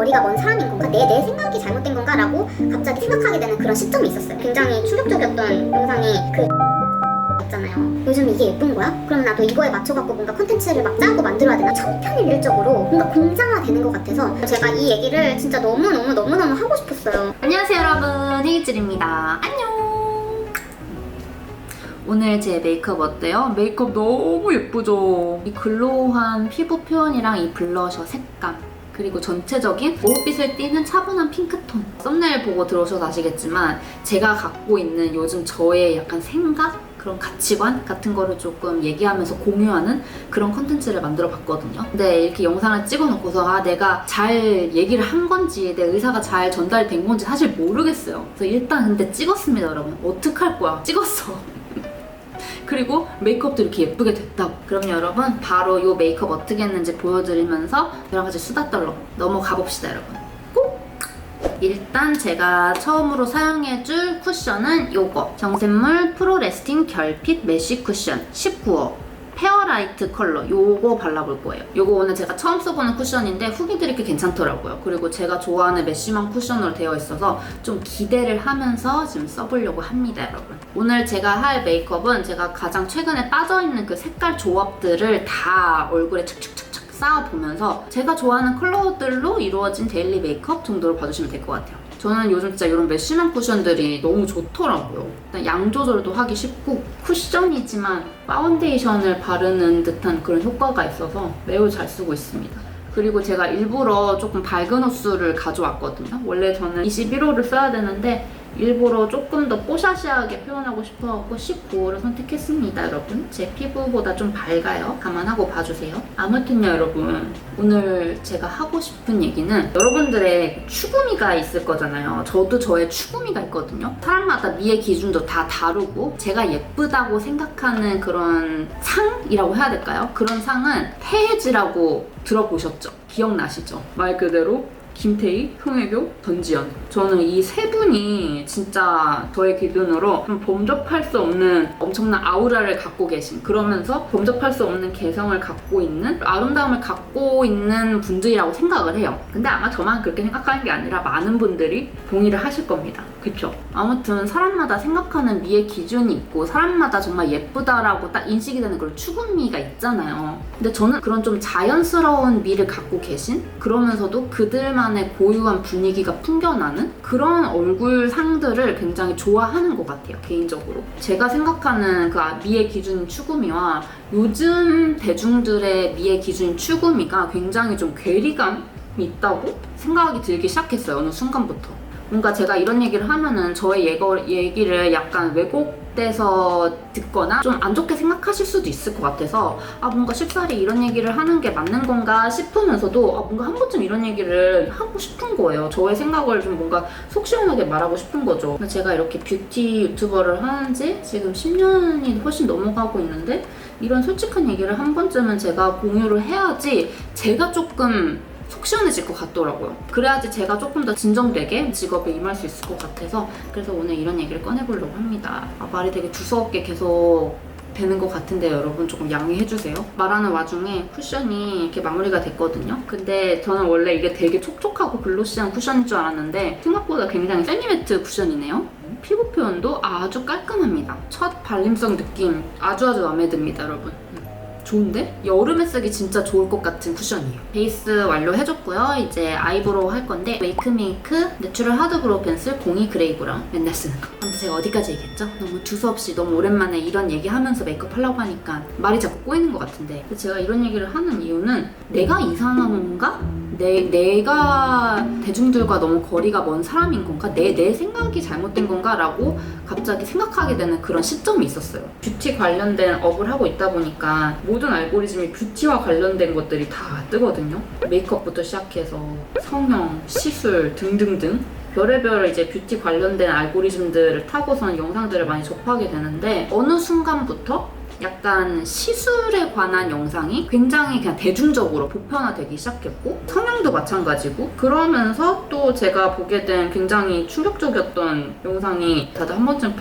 거리가 먼 사람인 건가? 내 생각이 잘못된 건가? 라고 갑자기 생각하게 되는 그런 시점이 있었어요. 굉장히 충격적이었던 영상이 잖아요. 요즘 이게 예쁜 거야? 그럼 나도 이거에 맞춰갖고 뭔가 콘텐츠를 막 짜고 만들어야 되나? 천편일률적으로 뭔가 공장화되는 것 같아서 제가 이 얘기를 진짜 너무너무 하고 싶었어요. 안녕하세요 여러분, 헤이즐입니다. 안녕. 오늘 제 메이크업 어때요? 메이크업 너무 예쁘죠? 이 글로우한 피부 표현이랑 이 블러셔 색감, 그리고 전체적인 오빛을 띠는 차분한 핑크톤. 썸네일 보고 들어오셔서 아시겠지만 제가 갖고 있는 요즘 저의 약간 생각? 그런 가치관 같은 거를 조금 얘기하면서 공유하는 그런 컨텐츠를 만들어 봤거든요. 근데 이렇게 영상을 찍어 놓고서 내가 잘 얘기를 한 건지 내 의사가 잘 전달된 건지 사실 모르겠어요. 그래서 일단 근데 찍었습니다, 여러분. 어떡할 거야? 찍었어. 그리고 메이크업도 이렇게 예쁘게 됐다고. 그럼 여러분 바로 이 메이크업 어떻게 했는지 보여드리면서 여러 가지 수다 떨러 넘어가 봅시다, 여러분. 일단 제가 처음으로 사용해줄 쿠션은 요거 정샘물 프로 레스팅 결핏 메쉬 쿠션 19호 페어라이트 컬러, 요거 발라볼 거예요. 요거 오늘 제가 처음 써보는 쿠션인데 후기들이 꽤 괜찮더라고요. 그리고 제가 좋아하는 메쉬망 쿠션으로 되어 있어서 좀 기대를 하면서 지금 써보려고 합니다, 여러분. 오늘 제가 할 메이크업은 제가 가장 최근에 빠져있는 그 색깔 조합들을 다 얼굴에 착착착착 쌓아보면서 제가 좋아하는 컬러들로 이루어진 데일리 메이크업 정도로 봐주시면 될 것 같아요. 저는 요즘 진짜 이런 메쉬망 쿠션들이 너무 좋더라고요. 일단 양 조절도 하기 쉽고 쿠션이지만 파운데이션을 바르는 듯한 그런 효과가 있어서 매우 잘 쓰고 있습니다. 그리고 제가 일부러 조금 밝은 호수를 가져왔거든요. 원래 저는 21호를 써야 되는데 일부러 조금 더 뽀샤시하게 표현하고 싶어서 19호를 선택했습니다, 여러분. 제 피부보다 좀 밝아요. 감안하고 봐주세요. 아무튼요, 여러분. 오늘 제가 하고 싶은 얘기는 여러분들의 추구미가 있을 거잖아요. 저도 저의 추구미가 있거든요. 사람마다 미의 기준도 다 다르고 제가 예쁘다고 생각하는 그런 상이라고 해야 될까요? 그런 상은 태혜지라고 들어보셨죠? 기억나시죠? 말 그대로 김태희, 송혜교, 전지현. 저는 이 세 분이 진짜 저의 기준으로 좀 범접할 수 없는 엄청난 아우라를 갖고 계신, 그러면서 범접할 수 없는 개성을 갖고 있는, 아름다움을 갖고 있는 분들이라고 생각을 해요. 근데 아마 저만 그렇게 생각하는 게 아니라 많은 분들이 동의를 하실 겁니다. 그쵸? 아무튼 사람마다 생각하는 미의 기준이 있고 사람마다 정말 예쁘다라고 딱 인식이 되는 그런 추구미가 있잖아요. 근데 저는 그런 좀 자연스러운 미를 갖고 계신, 그러면서도 그들만의 고유한 분위기가 풍겨나는 그런 얼굴 상들을 굉장히 좋아하는 것 같아요, 개인적으로. 제가 생각하는 그 미의 기준인 추구미와 요즘 대중들의 미의 기준인 추구미가 굉장히 좀 괴리감이 있다고 생각이 들기 시작했어요, 어느 순간부터. 뭔가 제가 이런 얘기를 하면은 저의 얘기를 약간 왜곡돼서 듣거나 좀 안 좋게 생각하실 수도 있을 것 같아서 뭔가 쉽사리 이런 얘기를 하는 게 맞는 건가 싶으면서도 뭔가 한 번쯤 이런 얘기를 하고 싶은 거예요. 저의 생각을 좀 뭔가 속 시원하게 말하고 싶은 거죠. 제가 이렇게 뷰티 유튜버를 하는지 지금 10년이 훨씬 넘어가고 있는데 이런 솔직한 얘기를 한 번쯤은 제가 공유를 해야지 제가 조금 속 시원해질 것 같더라고요. 그래야지 제가 조금 더 진정되게 직업에 임할 수 있을 것 같아서 그래서 오늘 이런 얘기를 꺼내보려고 합니다. 말이 되게 두서없게 계속 되는 것 같은데 여러분 조금 양해해주세요. 말하는 와중에 쿠션이 이렇게 마무리가 됐거든요. 근데 저는 원래 이게 되게 촉촉하고 글로시한 쿠션인 줄 알았는데 생각보다 굉장히 세미매트 쿠션이네요. 피부 표현도 아주 깔끔합니다. 첫 발림성 느낌 아주 마음에 듭니다, 여러분. 좋은데? 여름에 쓰기 진짜 좋을 것 같은 쿠션이에요. 베이스 완료해줬고요. 이제 아이브로우 할 건데 웨이크메이크 내추럴 하드브로우 펜슬 02 그레이 브라운 맨날 쓰는 거. 아무튼 제가 어디까지 얘기했죠? 너무 두서없이 너무 오랜만에 이런 얘기하면서 메이크업 하려고 하니까 말이 자꾸 꼬이는 것 같은데 제가 이런 얘기를 하는 이유는 내가 이상한 건가? 내가 대중들과 너무 거리가 먼 사람인 건가? 내 생각이 잘못된 건가? 라고 갑자기 생각하게 되는 그런 시점이 있었어요. 뷰티 관련된 업을 하고 있다 보니까 모든 알고리즘이 뷰티와 관련된 것들이 다 뜨거든요. 메이크업부터 시작해서 성형, 시술 등등등 별의별 이제 뷰티 관련된 알고리즘들을 타고선 영상들을 많이 접하게 되는데 어느 순간부터 약간 시술에 관한 영상이 굉장히 그냥 대중적으로 보편화되기 시작했고 성형도 마찬가지고 그러면서 또 제가 보게 된 굉장히 충격적이었던 영상이 다들 한 번쯤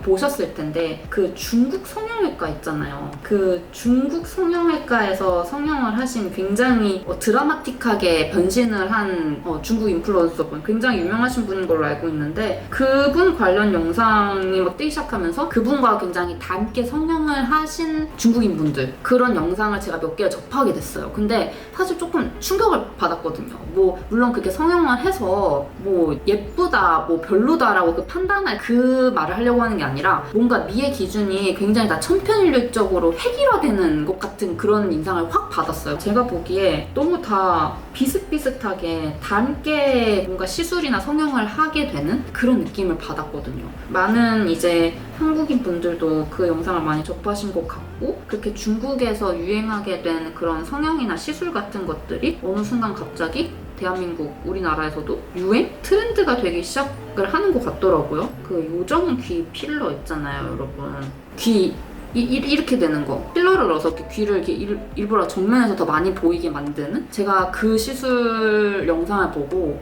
보셨을 텐데 그 중국 성형 성형외과 있잖아요. 그 중국 성형외과에서 성형을 하신 굉장히 드라마틱하게 변신을 한 중국 인플루언서분, 굉장히 유명하신 분인 걸로 알고 있는데, 그분 관련 영상이 막 뜨기 시작하면서 그분과 굉장히 닮게 성형을 하신 중국인분들, 그런 영상을 제가 몇 개를 접하게 됐어요. 근데 사실 조금 충격을 받았거든요. 뭐 물론 그게 성형을 해서 뭐 예쁘다, 뭐 별로다라고 그 판단할 그 말을 하려고 하는 게 아니라, 뭔가 미의 기준이 굉장히 다 천편일률적으로 획일화되는 것 같은 그런 인상을 확 받았어요. 제가 보기에 너무 다 비슷비슷하게 닮게 뭔가 시술이나 성형을 하게 되는 그런 느낌을 받았거든요. 많은 이제 한국인 분들도 그 영상을 많이 접하신 것 같고, 그렇게 중국에서 유행하게 된 그런 성형이나 시술 같은 것들이 어느 순간 갑자기 대한민국, 우리나라에서도 유행? 트렌드가 되기 시작을 하는 것 같더라고요. 그 요정 귀 필러 있잖아요, 여러분. 귀 이렇게 되는 거. 필러를 넣어서 이렇게 귀를 이렇게 일부러 정면에서 더 많이 보이게 만드는? 제가 그 시술 영상을 보고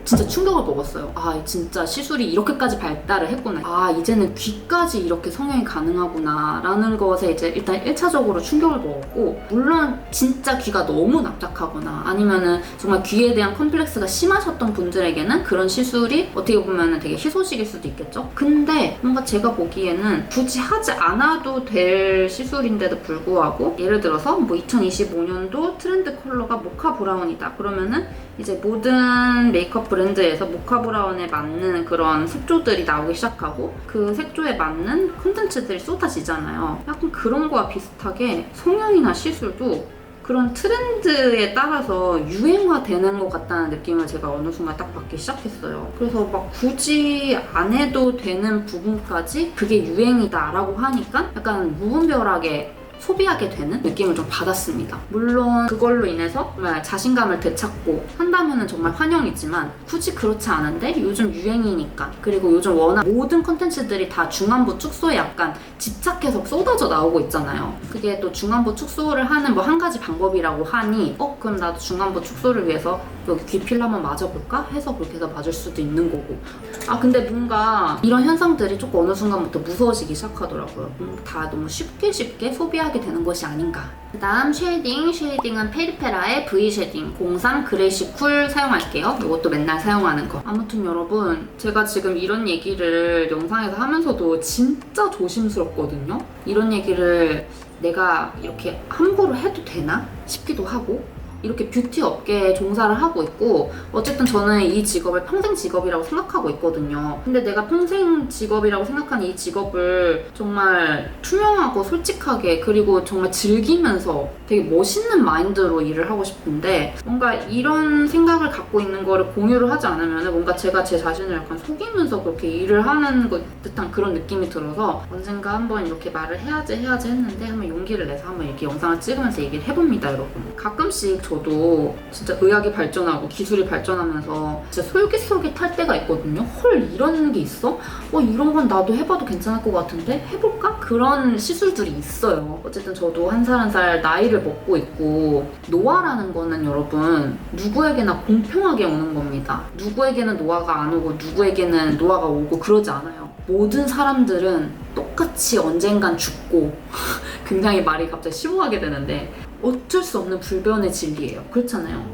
진짜 충격을 먹었어요. 아, 진짜 시술이 이렇게까지 발달을 했구나. 아, 이제는 귀까지 이렇게 성형이 가능하구나 라는 것에 이제 일단 1차적으로 충격을 먹었고, 물론 진짜 귀가 너무 납작하거나 아니면은 정말 귀에 대한 컴플렉스가 심하셨던 분들에게는 그런 시술이 어떻게 보면은 되게 희소식일 수도 있겠죠? 근데 뭔가 제가 보기에는 굳이 하지 않아도 될 시술인데도 불구하고, 예를 들어서 뭐 2025년도 트렌드 컬러가 모카 브라운이다 그러면은 이제 모든 메이크업 브랜드에서 모카 브라운에 맞는 그런 색조들이 나오기 시작하고, 그 색조에 맞는 콘텐츠들이 쏟아지잖아요. 약간 그런 거와 비슷하게 성형이나 시술도 그런 트렌드에 따라서 유행화되는 것 같다는 느낌을 제가 어느 순간 딱 받기 시작했어요. 그래서 막 굳이 안 해도 되는 부분까지 그게 유행이다 라고 하니까 약간 무분별하게 소비하게 되는 느낌을 좀 받았습니다. 물론 그걸로 인해서 정말 자신감을 되찾고 한다면 정말 환영이지만, 굳이 그렇지 않은데 요즘 유행이니까, 그리고 요즘 워낙 모든 콘텐츠들이 다 중안부 축소에 약간 집착해서 쏟아져 나오고 있잖아요. 그게 또 중안부 축소를 하는 뭐 한 가지 방법이라고 하니 그럼 나도 중안부 축소를 위해서 여기 귀 필러 한번 맞아볼까? 해서 그렇게 해서 맞을 수도 있는 거고. 근데 뭔가 이런 현상들이 조금 어느 순간부터 무서워지기 시작하더라고요. 다 너무 쉽게 소비하게 되는 것이 아닌가. 그 다음 쉐이딩은 페리페라의 V 쉐딩 03 그레이시 쿨 사용할게요. 이것도 맨날 사용하는 거. 아무튼 여러분, 제가 지금 이런 얘기를 영상에서 하면서도 진짜 조심스럽거든요. 이런 얘기를 내가 이렇게 함부로 해도 되나 싶기도 하고, 이렇게 뷰티 업계에 종사를 하고 있고, 어쨌든 저는 이 직업을 평생 직업이라고 생각하고 있거든요. 근데 내가 평생 직업이라고 생각하는 이 직업을 정말 투명하고 솔직하게, 그리고 정말 즐기면서 되게 멋있는 마인드로 일을 하고 싶은데, 뭔가 이런 생각을 갖고 있는 거를 공유를 하지 않으면 뭔가 제가 제 자신을 약간 속이면서 그렇게 일을 하는 것 듯한 그런 느낌이 들어서, 언젠가 한번 이렇게 말을 해야지 했는데 한번 용기를 내서 한번 이렇게 영상을 찍으면서 얘기를 해봅니다, 여러분. 가끔씩 저도 진짜 의학이 발전하고 기술이 발전하면서 진짜 솔깃솔깃할 때가 있거든요. 헐, 이런 게 있어? 이런 건 나도 해봐도 괜찮을 것 같은데? 해볼까? 그런 시술들이 있어요. 어쨌든 저도 한 살 한 살 나이를 먹고 있고, 노화라는 거는 여러분 누구에게나 공평하게 오는 겁니다. 누구에게는 노화가 안 오고 누구에게는 노화가 오고 그러지 않아요. 모든 사람들은 똑같이 언젠간 죽고 굉장히 말이 갑자기 심오하게 되는데 어쩔 수 없는 불변의 진리예요. 그렇잖아요.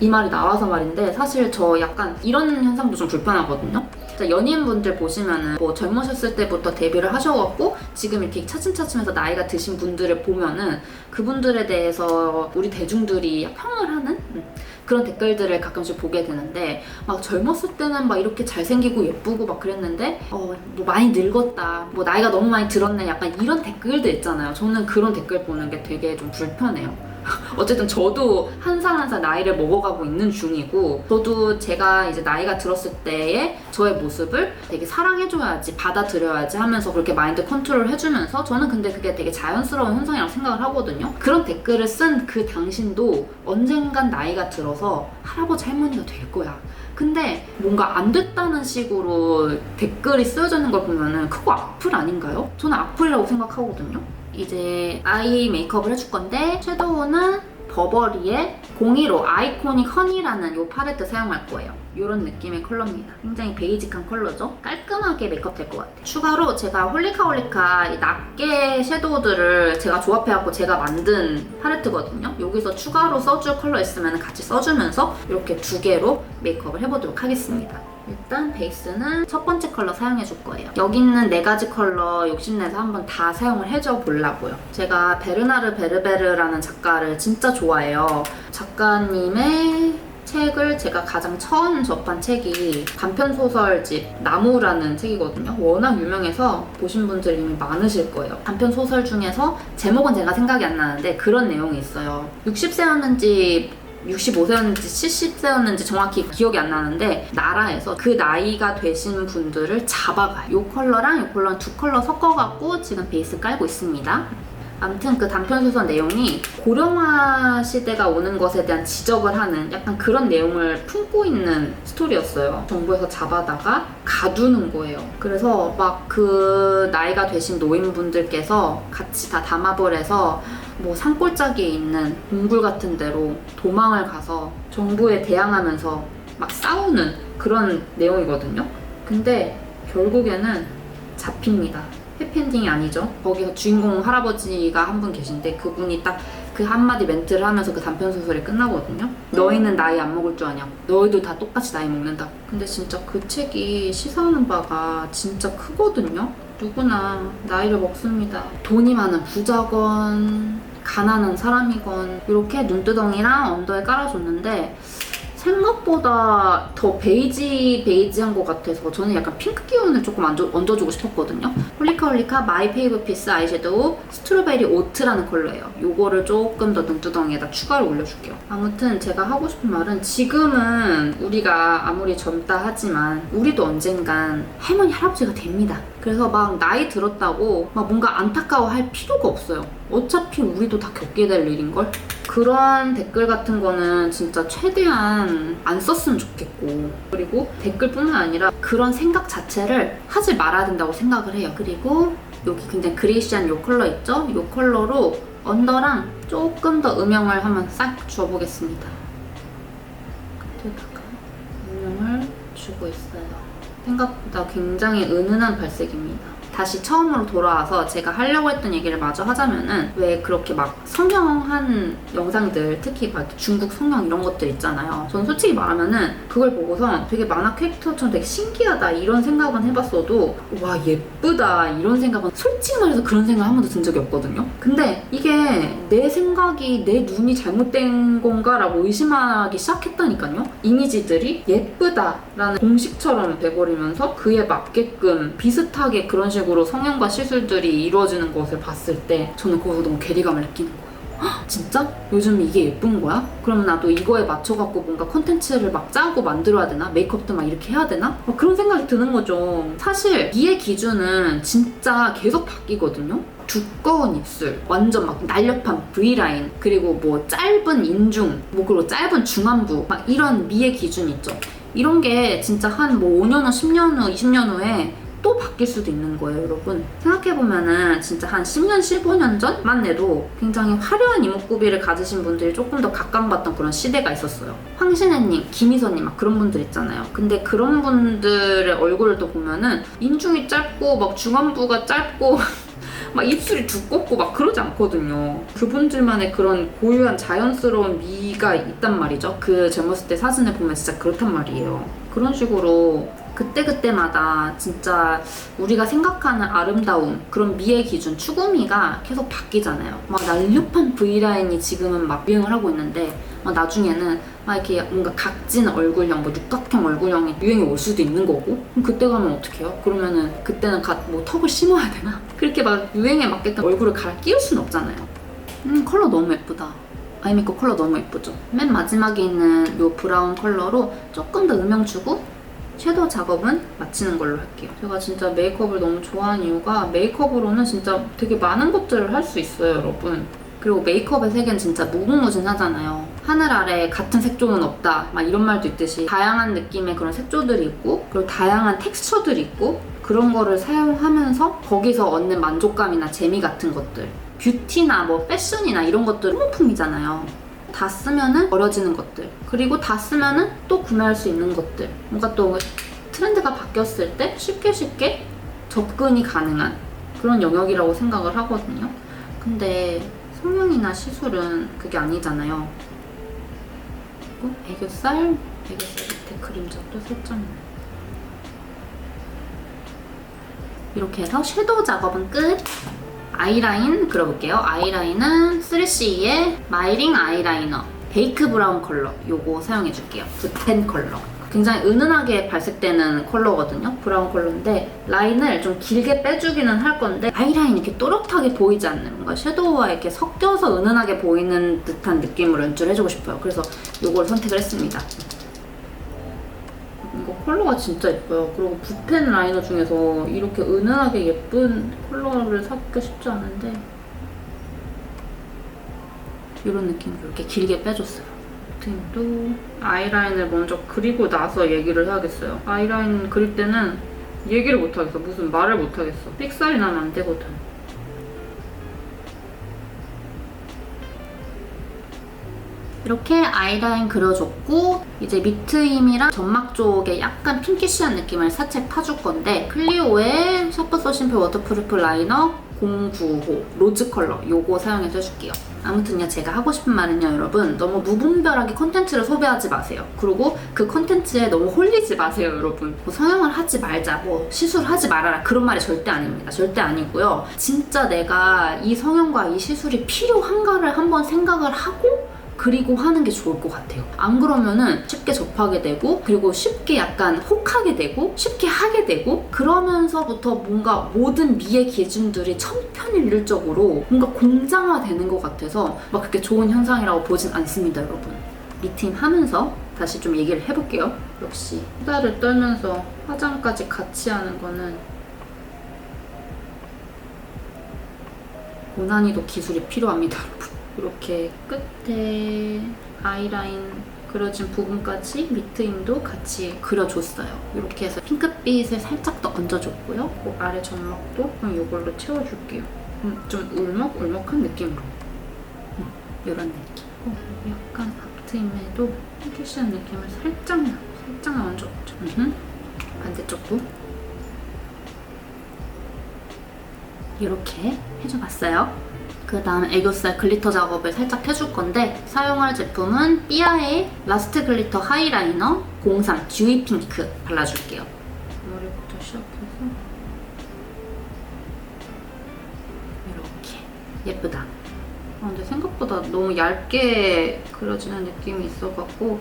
이 말이 나와서 말인데, 사실 저 약간 이런 현상도 좀 불편하거든요. 연예인분들 보시면은 뭐 젊으셨을 때부터 데뷔를 하셔갖고 지금 이렇게 차츰차츰해서 나이가 드신 분들을 보면은 그분들에 대해서 우리 대중들이 평을 하는 그런 댓글들을 가끔씩 보게 되는데, 막 젊었을 때는 막 이렇게 잘생기고 예쁘고 막 그랬는데 뭐 많이 늙었다, 뭐 나이가 너무 많이 들었네, 약간 이런 댓글들 있잖아요. 저는 그런 댓글 보는 게 되게 좀 불편해요. 어쨌든 저도 한 살 한 살 나이를 먹어가고 있는 중이고, 저도 제가 이제 나이가 들었을 때의 저의 모습을 되게 사랑해줘야지, 받아들여야지 하면서 그렇게 마인드 컨트롤 해주면서, 저는 근데 그게 되게 자연스러운 현상이라고 생각을 하거든요. 그런 댓글을 쓴 그 당신도 언젠간 나이가 들어서 할아버지 할머니가 될 거야. 근데 뭔가 안 됐다는 식으로 댓글이 쓰여져 있는 걸 보면은 그거 악플 아닌가요? 저는 악플이라고 생각하거든요. 이제 아이 메이크업을 해줄 건데, 섀도우는 버버리의 02로 아이코닉 허니라는 이 팔레트 사용할 거예요. 이런 느낌의 컬러입니다. 굉장히 베이직한 컬러죠? 깔끔하게 메이크업 될 것 같아요. 추가로 제가 홀리카홀리카 이 낱개 섀도우들을 제가 조합해갖고 제가 만든 팔레트거든요. 여기서 추가로 써줄 컬러 있으면 같이 써주면서 이렇게 2개로 메이크업을 해보도록 하겠습니다. 일단 베이스는 첫 번째 컬러 사용해줄 거예요. 여기 있는 4가지 컬러 욕심내서 한번 다 사용을 해줘 보려고요. 제가 베르나르 베르베르라는 작가를 진짜 좋아해요. 작가님의 책을 제가 가장 처음 접한 책이 단편소설집 나무라는 책이거든요. 워낙 유명해서 보신 분들이 이미 많으실 거예요. 단편소설 중에서 제목은 제가 생각이 안 나는데 그런 내용이 있어요. 60세였는지 65세였는지 70세였는지 정확히 기억이 안 나는데 나라에서 그 나이가 되신 분들을 잡아가요. 이 컬러랑 이 컬러는 2컬러 섞어갖고 지금 베이스 깔고 있습니다. 아무튼 그 단편소설 내용이 고령화 시대가 오는 것에 대한 지적을 하는 약간 그런 내용을 품고 있는 스토리였어요. 정부에서 잡아다가 가두는 거예요. 그래서 막 그 나이가 되신 노인분들께서 같이 다 담합을 해서 뭐 산골짜기에 있는 동굴 같은 데로 도망을 가서 정부에 대항하면서 막 싸우는 그런 내용이거든요. 근데 결국에는 잡힙니다. 해피엔딩이 아니죠. 거기서 주인공 할아버지가 한 분 계신데 그분이 딱 그 한마디 멘트를 하면서 그 단편소설이 끝나거든요. 너희는 나이 안 먹을 줄 아냐고. 너희도 다 똑같이 나이 먹는다. 근데 진짜 그 책이 시사하는 바가 진짜 크거든요. 누구나 나이를 먹습니다. 돈이 많은 부자건 가난한 사람이건 이렇게 눈두덩이랑 언더에 깔아줬는데 생각보다 더 베이지한 것 같아서 저는 약간 핑크 기운을 조금 얹어주고 싶었거든요. 홀리카홀리카 마이 페이브 피스 아이섀도우 스트로베리 오트라는 컬러예요. 요거를 조금 더 눈두덩이에다 추가로 올려줄게요. 아무튼 제가 하고 싶은 말은 지금은 우리가 아무리 젊다 하지만 우리도 언젠간 할머니 할아버지가 됩니다. 그래서 막 나이 들었다고 막 뭔가 안타까워할 필요가 없어요. 어차피 우리도 다 겪게 될 일인걸? 그런 댓글 같은 거는 진짜 최대한 안 썼으면 좋겠고, 그리고 댓글뿐만 아니라 그런 생각 자체를 하지 말아야 된다고 생각을 해요. 그리고 여기 굉장히 그레이시한 이 컬러 있죠? 이 컬러로 언더랑 조금 더 음영을 한번 싹 주어보겠습니다. 끝에다가 음영을 주고 있어요. 생각보다 굉장히 은은한 발색입니다. 다시 처음으로 돌아와서 제가 하려고 했던 얘기를 마저 하자면은 왜 그렇게 막 성형한 영상들, 특히 막 중국 성형 이런 것들 있잖아요. 저는 솔직히 말하면은 그걸 보고서 되게 만화 캐릭터처럼 되게 신기하다 이런 생각은 해봤어도 와 예쁘다 이런 생각은 솔직히 말해서 그런 생각 한 번도 든 적이 없거든요. 근데 이게 내 생각이 내 눈이 잘못된 건가 라고 의심하기 시작했다니까요. 이미지들이 예쁘다라는 공식처럼 돼버리면서 그에 맞게끔 비슷하게 그런 식으로 성형과 시술들이 이루어지는 것을 봤을 때 저는 거기서 너무 괴리감을 느끼는 거예요. 헉, 진짜? 요즘 이게 예쁜 거야? 그러면 나도 이거에 맞춰갖고 뭔가 콘텐츠를 막 짜고 만들어야 되나? 메이크업도 막 이렇게 해야 되나? 그런 생각이 드는 거죠. 사실 미의 기준은 진짜 계속 바뀌거든요. 두꺼운 입술, 완전 막 날렵한 V라인, 그리고 뭐 짧은 인중, 뭐 그리고 짧은 중안부 막 이런 미의 기준 있죠. 이런 게 진짜 한 뭐 5년 후, 10년 후, 20년 후에 또 바뀔 수도 있는 거예요, 여러분. 생각해보면은 진짜 한 10년, 15년 전만 해도 굉장히 화려한 이목구비를 가지신 분들이 조금 더 각광받던 그런 시대가 있었어요. 황신혜님, 김희선님 막 그런 분들 있잖아요. 근데 그런 분들의 얼굴을 또 보면은 인중이 짧고 막 중안부가 짧고 막 입술이 두껍고 막 그러지 않거든요. 그분들만의 그런 고유한 자연스러운 미가 있단 말이죠. 그 젊었을 때 사진을 보면 진짜 그렇단 말이에요. 그런 식으로 그때그때마다 진짜 우리가 생각하는 아름다움, 그런 미의 기준, 추구미가 계속 바뀌잖아요. 막 날렵한 V라인이 지금은 막 유행을 하고 있는데 막 나중에는 막 이렇게 뭔가 각진 얼굴형, 뭐 육각형 얼굴형이 유행이 올 수도 있는 거고, 그럼 그때 가면 어떡해요? 그러면은 그때는 뭐 턱을 심어야 되나? 그렇게 막 유행에 맞게끔 얼굴을 갈아 끼울 수는 없잖아요. 컬러 너무 예쁘다. 아이메이크업 컬러 너무 예쁘죠? 맨 마지막에 있는 이 브라운 컬러로 조금 더 음영 주고 섀도우 작업은 마치는 걸로 할게요. 제가 진짜 메이크업을 너무 좋아하는 이유가 메이크업으로는 진짜 되게 많은 것들을 할 수 있어요, 여러분. 그리고 메이크업의 세계는 진짜 무궁무진하잖아요. 하늘 아래 같은 색조는 없다 막 이런 말도 있듯이 다양한 느낌의 그런 색조들이 있고, 그리고 다양한 텍스처들이 있고, 그런 거를 사용하면서 거기서 얻는 만족감이나 재미 같은 것들, 뷰티나 뭐 패션이나 이런 것들 소모품이잖아요. 다 쓰면은 버려지는 것들, 그리고 다 쓰면은 또 구매할 수 있는 것들, 뭔가 또 트렌드가 바뀌었을 때 쉽게 접근이 가능한 그런 영역이라고 생각을 하거든요. 근데 성형이나 시술은 그게 아니잖아요. 그리고 애교살 밑에 그림자도 살짝 이렇게 해서 섀도우 작업은 끝. 아이라인 그려볼게요. 아이라인은 3CE의 마이링 아이라이너 베이크 브라운 컬러 요거 사용해줄게요. 붓펜 컬러. 굉장히 은은하게 발색되는 컬러거든요. 브라운 컬러인데 라인을 좀 길게 빼주기는 할 건데 아이라인이 이렇게 또렷하게 보이지 않는 뭔가 섀도우와 이렇게 섞여서 은은하게 보이는 듯한 느낌으로 연출해주고 싶어요. 그래서 요걸 선택을 했습니다. 이거 컬러가 진짜 예뻐요. 그리고 붓펜 라이너 중에서 이렇게 은은하게 예쁜 컬러를 찾기가 쉽지 않은데 이런 느낌으로 이렇게 길게 빼줬어요. 또 아이라인을 먼저 그리고 나서 얘기를 해야겠어요. 아이라인 그릴 때는 얘기를 못하겠어. 무슨 말을 못하겠어. 삑살이 나면 안 되거든. 이렇게 아이라인 그려줬고 이제 밑트 힘이랑 점막 쪽에 약간 핑키쉬한 느낌을 살짝 파줄 건데 클리오의 샤프 서심플 워터프루프 라이너 095 로즈 컬러 요거 사용해서 해줄게요. 아무튼요 제가 하고 싶은 말은요 여러분 너무 무분별하게 컨텐츠를 소비하지 마세요. 그리고 그 컨텐츠에 너무 홀리지 마세요 여러분. 뭐 성형을 하지 말자 뭐 시술을 하지 말아라 그런 말이 절대 아닙니다. 절대 아니고요. 진짜 내가 이 성형과 이 시술이 필요한가를 한번 생각을 하고 그리고 하는 게 좋을 것 같아요. 안 그러면은 쉽게 접하게 되고 그리고 쉽게 약간 혹하게 되고 쉽게 하게 되고 그러면서부터 뭔가 모든 미의 기준들이 천편일률적으로 뭔가 공장화되는 것 같아서 막 그렇게 좋은 현상이라고 보진 않습니다 여러분. 리팀 하면서 다시 좀 얘기를 해볼게요. 역시 수다를 떨면서 화장까지 같이 하는 거는 고난이도 기술이 필요합니다 여러분. 이렇게 끝에 아이라인 그려진 부분까지 밑트 힘도 같이 그려줬어요. 이렇게 해서 핑크빛을 살짝 더 얹어줬고요. 그 아래 점막도 그럼 이걸로 채워줄게요. 좀 울먹울먹한 느낌으로. 이런 느낌. 약간 앞트 힘에도 핑키시한 느낌을 살짝만 얹어줬죠. 반대쪽도. 이렇게 해줘봤어요. 그 다음 애교살 글리터 작업을 살짝 해줄 건데 사용할 제품은 삐아의 라스트 글리터 하이라이너 03 듀이 핑크 발라줄게요. 머리부터 시작해서 이렇게 예쁘다. 근데 생각보다 너무 얇게 그려지는 느낌이 있어갖고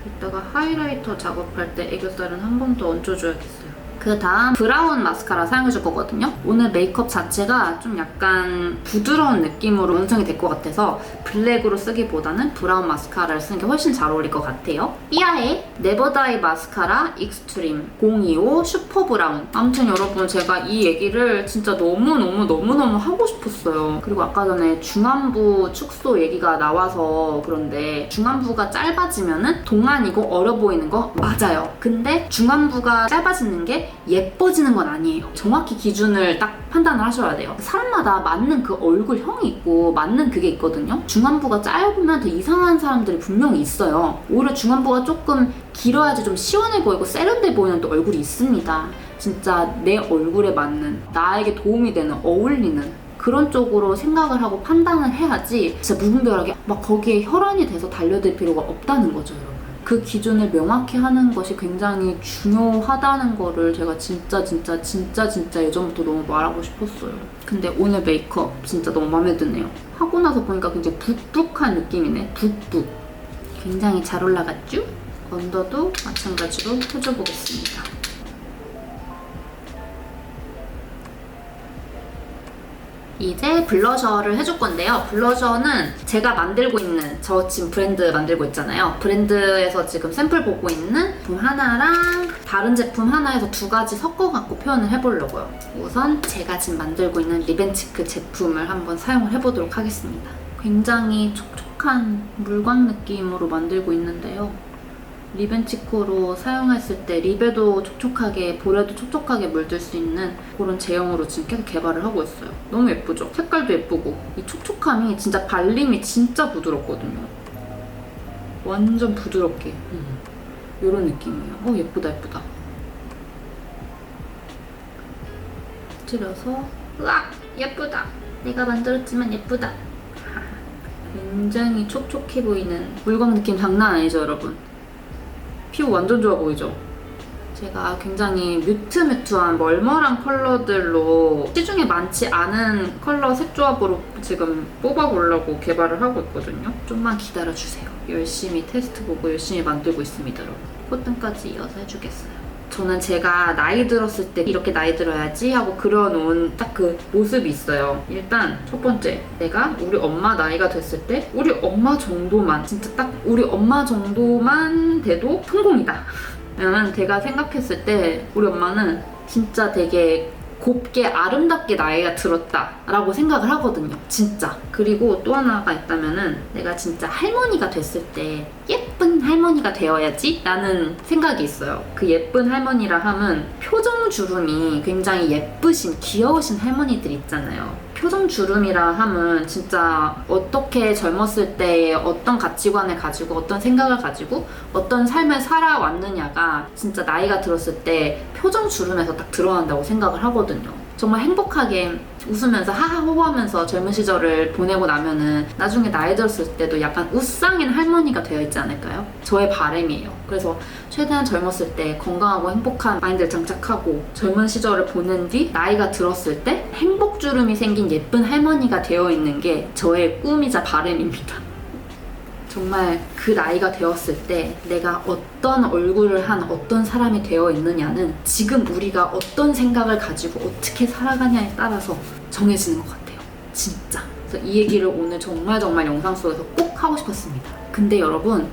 이따가 하이라이터 작업할 때 애교살은 한 번 더 얹어줘야겠어요. 그 다음 브라운 마스카라 사용해줄 거거든요. 오늘 메이크업 자체가 좀 약간 부드러운 느낌으로 완성이 될 것 같아서 블랙으로 쓰기보다는 브라운 마스카라를 쓰는 게 훨씬 잘 어울릴 것 같아요. 삐아의 네버다이 마스카라 익스트림 025 슈퍼 브라운. 아무튼 여러분 제가 이 얘기를 진짜 너무너무 하고 싶었어요. 그리고 아까 전에 중안부 축소 얘기가 나와서 그런데 중안부가 짧아지면은 동안이고 어려 보이는 거 맞아요. 근데 중안부가 짧아지는 게 예뻐지는 건 아니에요. 정확히 기준을 딱 판단을 하셔야 돼요. 사람마다 맞는 그 얼굴형이 있고 맞는 그게 있거든요. 중안부가 짧으면 더 이상한 사람들이 분명히 있어요. 오히려 중안부가 조금 길어야지 좀 시원해 보이고 세련돼 보이는 또 얼굴이 있습니다. 진짜 내 얼굴에 맞는 나에게 도움이 되는 어울리는 그런 쪽으로 생각을 하고 판단을 해야지 진짜 무분별하게 막 거기에 혈안이 돼서 달려들 필요가 없다는 거죠 여러분. 그 기준을 명확히 하는 것이 굉장히 중요하다는 거를 제가 진짜 예전부터 너무 말하고 싶었어요. 근데 오늘 메이크업 진짜 너무 마음에 드네요. 하고 나서 보니까 굉장히 붓붓한 느낌이네. 붓붓. 굉장히 잘 올라갔죠? 언더도 마찬가지로 해줘보겠습니다. 이제 블러셔를 해줄 건데요. 블러셔는 제가 만들고 있는 저 지금 브랜드 만들고 있잖아요. 브랜드에서 지금 샘플 보고 있는 제품 하나랑 다른 제품 하나에서 두 가지 섞어갖고 표현을 해보려고요. 우선 제가 지금 만들고 있는 리벤치크 제품을 한번 사용을 해보도록 하겠습니다. 굉장히 촉촉한 물광 느낌으로 만들고 있는데요. 리벤치코로 사용했을 때 립에도 촉촉하게, 볼에도 촉촉하게 물들 수 있는 그런 제형으로 지금 계속 개발을 하고 있어요. 너무 예쁘죠? 색깔도 예쁘고 이 촉촉함이 진짜 발림이 진짜 부드럽거든요. 완전 부드럽게 이런 느낌이에요. 예쁘다 예쁘다. 찌려서 으악 예쁘다. 내가 만들었지만 예쁘다. 굉장히 촉촉해 보이는 물광 느낌 장난 아니죠 여러분? 피부 완전 좋아 보이죠? 제가 굉장히 뮤트한 멀멀한 컬러들로 시중에 많지 않은 컬러 색조합으로 지금 뽑아보려고 개발을 하고 있거든요. 좀만 기다려주세요. 열심히 테스트 보고 열심히 만들고 있습니다 여러분. 콧등까지 이어서 해주겠어요. 저는 제가 나이 들었을 때 이렇게 나이 들어야지 하고 그려놓은 딱 그 모습이 있어요. 일단 첫 번째, 내가 우리 엄마 나이가 됐을 때 우리 엄마 정도만, 진짜 딱 우리 엄마 정도만 돼도 성공이다. 왜냐면 제가 생각했을 때 우리 엄마는 진짜 되게 곱게 아름답게 나이가 들었다 라고 생각을 하거든요. 진짜. 그리고 또 하나가 있다면은 내가 진짜 할머니가 됐을 때 예쁜 할머니가 되어야지 라는 생각이 있어요. 그 예쁜 할머니라 함은 표정 주름이 굉장히 예쁘신 귀여우신 할머니들 있잖아요. 표정 주름이라 함은 진짜 어떻게 젊었을 때 어떤 가치관을 가지고 어떤 생각을 가지고 어떤 삶을 살아왔느냐가 진짜 나이가 들었을 때 표정 주름에서 딱 드러난다고 생각을 하거든요. 정말 행복하게 웃으면서 하하호호 하면서 젊은 시절을 보내고 나면은 나중에 나이 들었을 때도 약간 웃상인 할머니가 되어 있지 않을까요? 저의 바람이에요. 그래서 최대한 젊었을 때 건강하고 행복한 마인드를 장착하고 젊은 시절을 보낸 뒤 나이가 들었을 때 행복 주름이 생긴 예쁜 할머니가 되어 있는 게 저의 꿈이자 바람입니다. 정말 그 나이가 되었을 때 내가 어떤 얼굴을 한 어떤 사람이 되어 있느냐는 지금 우리가 어떤 생각을 가지고 어떻게 살아가냐에 따라서 정해지는 것 같아요. 진짜. 그래서 이 얘기를 오늘 정말 영상 속에서 꼭 하고 싶었습니다. 근데 여러분,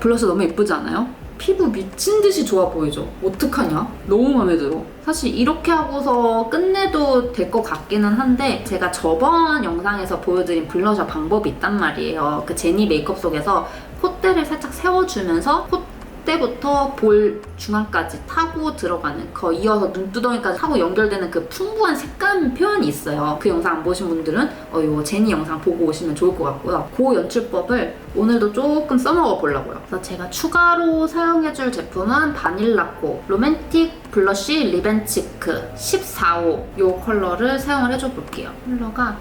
블러셔 너무 예쁘지 않아요? 피부 미친 듯이 좋아 보이죠? 어떡하냐? 너무 마음에 들어. 사실 이렇게 하고서 끝내도 될 것 같기는 한데 제가 저번 영상에서 보여드린 블러셔 방법이 있단 말이에요. 그 제니 메이크업 속에서 콧대를 살짝 세워주면서 콧대부터 볼 중앙까지 타고 들어가는 이어서 눈두덩이까지 타고 연결되는 그 풍부한 색감 표현이 있어요. 그 영상 안 보신 분들은 요 제니 영상 보고 오시면 좋을 것 같고요. 그 연출법을 오늘도 조금 써먹어 보려고요. 그래서 제가 추가로 사용해줄 제품은 바닐라코 로맨틱 블러쉬 리벤치크 14호 이 컬러를 사용을 해줘 볼게요. 컬러가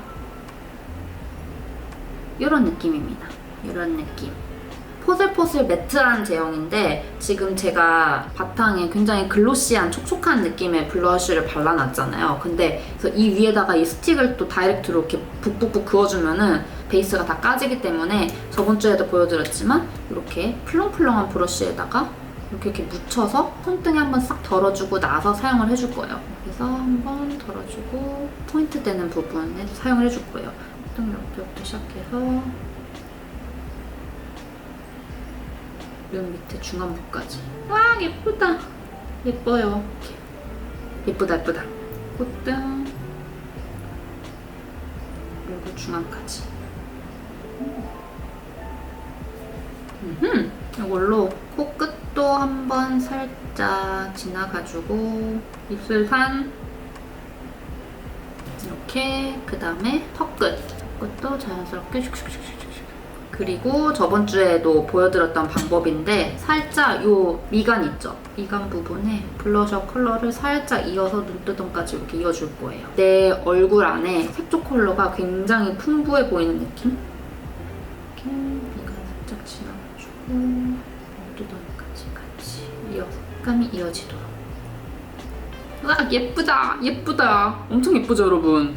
이런 느낌입니다. 이런 느낌. 포슬포슬 매트한 제형인데 지금 제가 바탕에 굉장히 글로시한 촉촉한 느낌의 블러쉬를 발라놨잖아요. 근데 그래서 이 위에다가 이 스틱을 또 다이렉트로 이렇게 북북북 그어주면은 베이스가 다 까지기 때문에 저번 주에도 보여드렸지만 이렇게 플렁플렁한 브러쉬에다가 이렇게 묻혀서 손등에 한번 싹 덜어주고 나서 사용을 해줄 거예요. 그래서 한번 덜어주고 포인트 되는 부분에 사용을 해줄 거예요. 손등 옆부터 시작해서 눈 밑에 중안부까지. 와 예쁘다. 예뻐요. 예쁘다 예쁘다. 콧등 그리고 중안까지. 이걸로 코끝도 한번 살짝 지나가지고 입술산 이렇게. 그 다음에 턱끝. 턱끝도 자연스럽게 슉슉슉슉슉. 그리고 저번 주에도 보여드렸던 방법인데 살짝 요 미간 있죠? 미간 부분에 블러셔 컬러를 살짝 이어서 눈두덩까지 이렇게 이어줄 거예요. 내 얼굴 안에 색조 컬러가 굉장히 풍부해 보이는 느낌? 이렇게 미간 살짝 지나가지고 눈두덩까지 같이 이어서 색감이 이어지도록. 와 예쁘다! 예쁘다! 엄청 예쁘죠 여러분?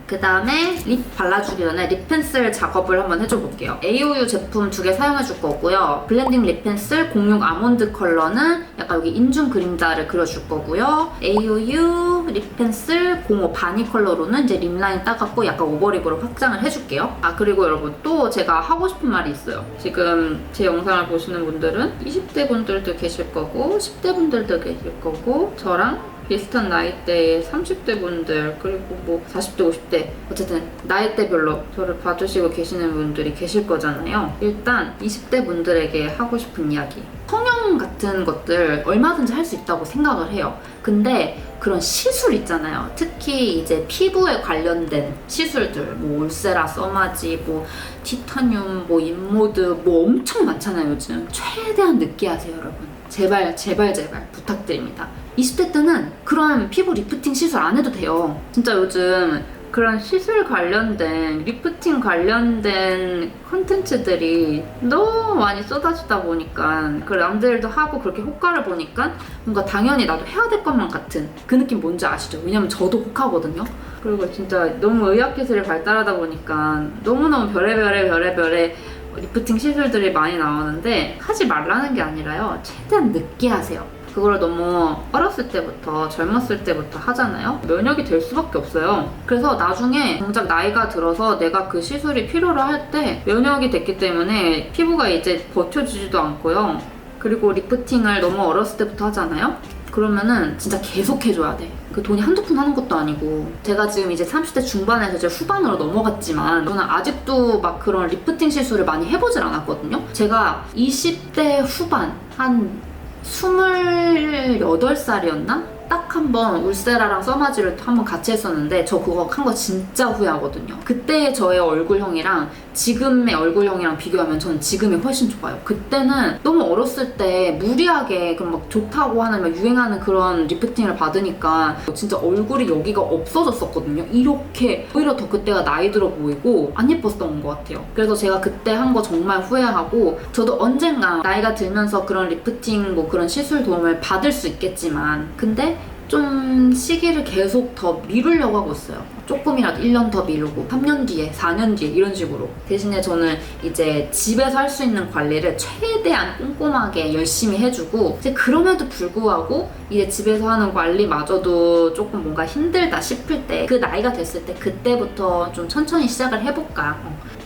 그 다음에 립 발라주기 전에 립 펜슬 작업을 한번 해줘 볼게요. AOU 제품 2개 사용해줄 거고요. 블렌딩 립 펜슬 06 아몬드 컬러는 약간 여기 인중 그림자를 그려줄 거고요. AOU 립 펜슬 05 바니 컬러로는 이제 립라인 따갖고 약간 오버립으로 확장을 해줄게요. 아 그리고 여러분 또 제가 하고 싶은 말이 있어요. 지금 제 영상을 보시는 분들은 20대 분들도 계실 거고 10대 분들도 계실 거고 저랑 비슷한 나이대의 30대 분들 그리고 뭐 40대 50대 어쨌든 나이대별로 저를 봐주시고 계시는 분들이 계실 거잖아요. 일단 20대 분들에게 하고 싶은 이야기. 성형 같은 같은 것들 얼마든지 할 수 있다고 생각을 해요. 근데 그런 시술 있잖아요. 특히 이제 피부에 관련된 시술들, 뭐 울세라, 써마지, 뭐 티타늄, 뭐 인모드, 뭐 엄청 많잖아요 요즘. 최대한 늦게 하세요 여러분. 제발 제발 제발 부탁드립니다. 20대 때는 그런 피부 리프팅 시술 안 해도 돼요. 진짜 요즘 그런 시술 관련된, 리프팅 관련된 콘텐츠들이 너무 많이 쏟아지다 보니까 그 남들도 하고 그렇게 효과를 보니까 뭔가 당연히 나도 해야 될 것만 같은 그 느낌 뭔지 아시죠? 왜냐면 저도 혹하거든요. 그리고 진짜 너무 의학기술이 발달하다 보니까 너무너무 별의별의 리프팅 시술들이 많이 나오는데 하지 말라는 게 아니라요. 최대한 늦게 하세요. 그걸 너무 어렸을 때부터, 젊었을 때부터 하잖아요. 면역이 될 수밖에 없어요. 그래서 나중에 정작 나이가 들어서 내가 그 시술이 필요로 할 때 면역이 됐기 때문에 피부가 이제 버텨주지도 않고요. 그리고 리프팅을 너무 어렸을 때부터 하잖아요. 그러면은 진짜 계속 해줘야 돼. 그 돈이 한두 푼 하는 것도 아니고. 제가 지금 이제 30대 중반에서 이제 후반으로 넘어갔지만 저는 아직도 막 그런 리프팅 시술을 많이 해보질 않았거든요. 제가 20대 후반 한 28살이었나? 딱 한 번 울세라랑 써마지를 한번 같이 했었는데 저 그거 한 거 진짜 후회하거든요. 그때의 저의 얼굴형이랑 지금의 얼굴형이랑 비교하면 저는 지금이 훨씬 좋아요. 그때는 너무 어렸을 때 무리하게 그런 막 좋다고 하는 막 유행하는 그런 리프팅을 받으니까 진짜 얼굴이 여기가 없어졌었거든요. 이렇게 오히려 더 그때가 나이 들어 보이고 안 예뻤던 것 같아요. 그래서 제가 그때 한 거 정말 후회하고 저도 언젠가 나이가 들면서 그런 리프팅 뭐 그런 시술 도움을 받을 수 있겠지만 근데 좀 시기를 계속 더 미루려고 하고 있어요. 조금이라도 1년 더 미루고 3년 뒤에 4년 뒤에 이런 식으로. 대신에 저는 이제 집에서 할 수 있는 관리를 최대한 꼼꼼하게 열심히 해주고 이제 그럼에도 불구하고 이제 집에서 하는 관리마저도 조금 뭔가 힘들다 싶을 때 그 나이가 됐을 때 그때부터 좀 천천히 시작을 해볼까.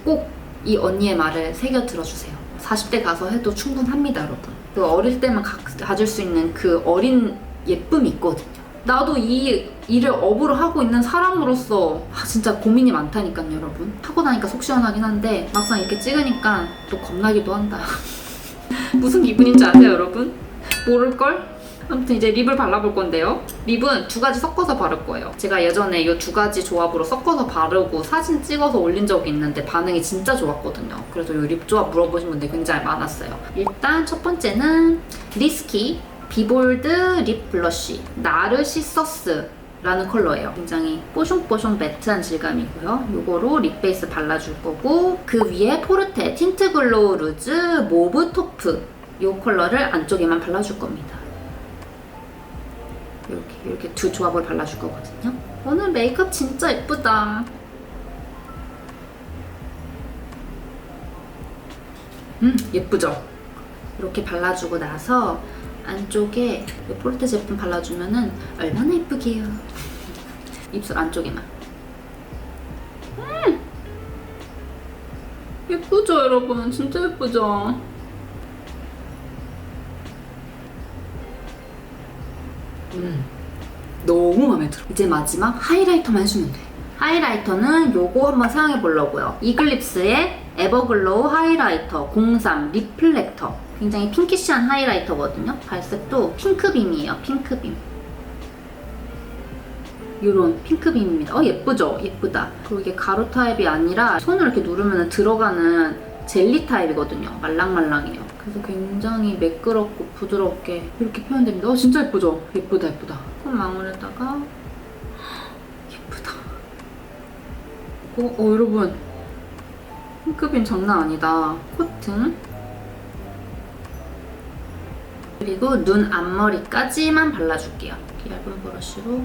꼭 이 언니의 말을 새겨 들어주세요. 40대 가서 해도 충분합니다 여러분. 그 어릴 때만 가질 수 있는 그 어린 예쁨이 있거든요. 나도 이 일을 업으로 하고 있는 사람으로서 진짜 고민이 많다니까요 여러분. 하고 나니까 속 시원하긴 한데 막상 이렇게 찍으니까 또 겁나기도 한다. 무슨 기분인지 아세요 여러분? 모를걸? 아무튼 이제 립을 발라볼 건데요. 립은 두 가지 섞어서 바를 거예요. 제가 예전에 이 두 가지 조합으로 섞어서 바르고 사진 찍어서 올린 적이 있는데 반응이 진짜 좋았거든요. 그래서 이 립 조합 물어보신 분들이 굉장히 많았어요. 일단 첫 번째는 리스키 비볼드 립 블러쉬 나르시서스 라는 컬러예요. 굉장히 뽀숑뽀숑 매트한 질감이고요. 요거로 립 베이스 발라줄 거고 그 위에 포르테 틴트 글로우 루즈 모브 토프 요 컬러를 안쪽에만 발라줄 겁니다. 이렇게 두 조합을 발라줄 거거든요. 오늘 메이크업 진짜 예쁘다. 예쁘죠? 이렇게 발라주고 나서 안쪽에 이 포르테 제품 발라주면은 얼마나 예쁘게요. 입술 안쪽에만. 예쁘죠 여러분? 진짜 예쁘죠? 너무 마음에 들어. 이제 마지막 하이라이터만 해주면 돼. 하이라이터는 요거 한번 사용해 보려고요. 이글립스의 에버글로우 하이라이터 03 리플렉터. 굉장히 핑키시한 하이라이터거든요. 발색도 핑크빔이에요. 핑크빔. 요런 핑크빔입니다. 예쁘죠? 예쁘다. 그리고 이게 가루 타입이 아니라 손으로 이렇게 누르면 들어가는 젤리 타입이거든요. 말랑말랑해요. 그래서 굉장히 매끄럽고 부드럽게 이렇게 표현됩니다. 진짜 예쁘죠? 예쁘다 예쁘다. 콧망울에다가 예쁘다. 여러분 핑크빔 장난 아니다. 코팅 그리고 눈 앞머리까지만 발라줄게요. 이렇게 얇은 브러쉬로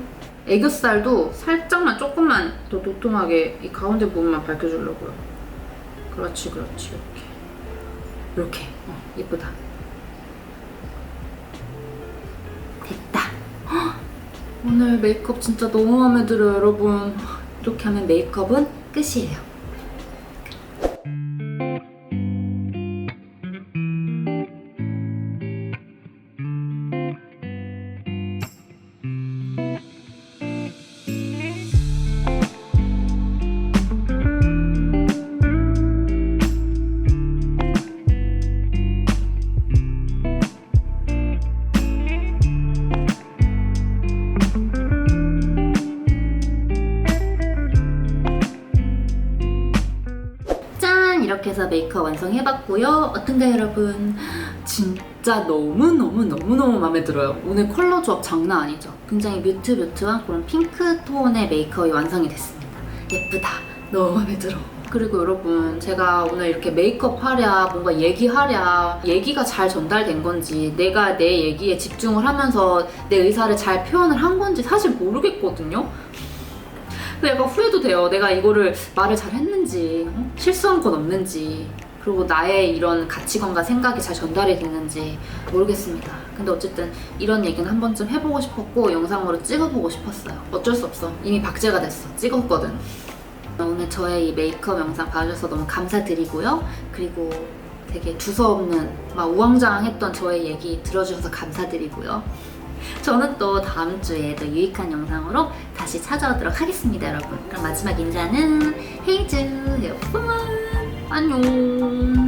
애교살도 살짝만 조금만 더 도톰하게 이 가운데 부분만 밝혀주려고요. 그렇지 이렇게 예쁘다. 됐다. 오늘 메이크업 진짜 너무 마음에 들어요 여러분. 이렇게 하면 메이크업은 끝이에요. 해서 메이크업 완성해봤고요. 어떤가요, 여러분? 진짜 너무너무 마음에 들어요. 오늘 컬러 조합 장난 아니죠? 굉장히 뮤트한 그런 핑크톤의 메이크업이 완성이 됐습니다. 예쁘다. 너무 마음에 들어. 그리고 여러분, 제가 오늘 이렇게 메이크업 하랴, 뭔가 얘기하랴, 얘기가 잘 전달된 건지, 내가 내 얘기에 집중을 하면서 내 의사를 잘 표현을 한 건지 사실 모르겠거든요? 근데 약간 후회도 돼요. 내가 이거를 말을 잘 했는지, 실수한 건 없는지, 그리고 나의 이런 가치관과 생각이 잘 전달이 됐는지 모르겠습니다. 근데 어쨌든 이런 얘기는 한 번쯤 해보고 싶었고 영상으로 찍어보고 싶었어요. 어쩔 수 없어. 이미 박제가 됐어. 찍었거든. 오늘 저의 이 메이크업 영상 봐주셔서 너무 감사드리고요. 그리고 되게 두서없는 막 우왕좌왕했던 저의 얘기 들어주셔서 감사드리고요. 저는 또 다음 주에 더 유익한 영상으로 다시 찾아오도록 하겠습니다, 여러분. 그럼 마지막 인사는 헤이즈 여러분 안녕.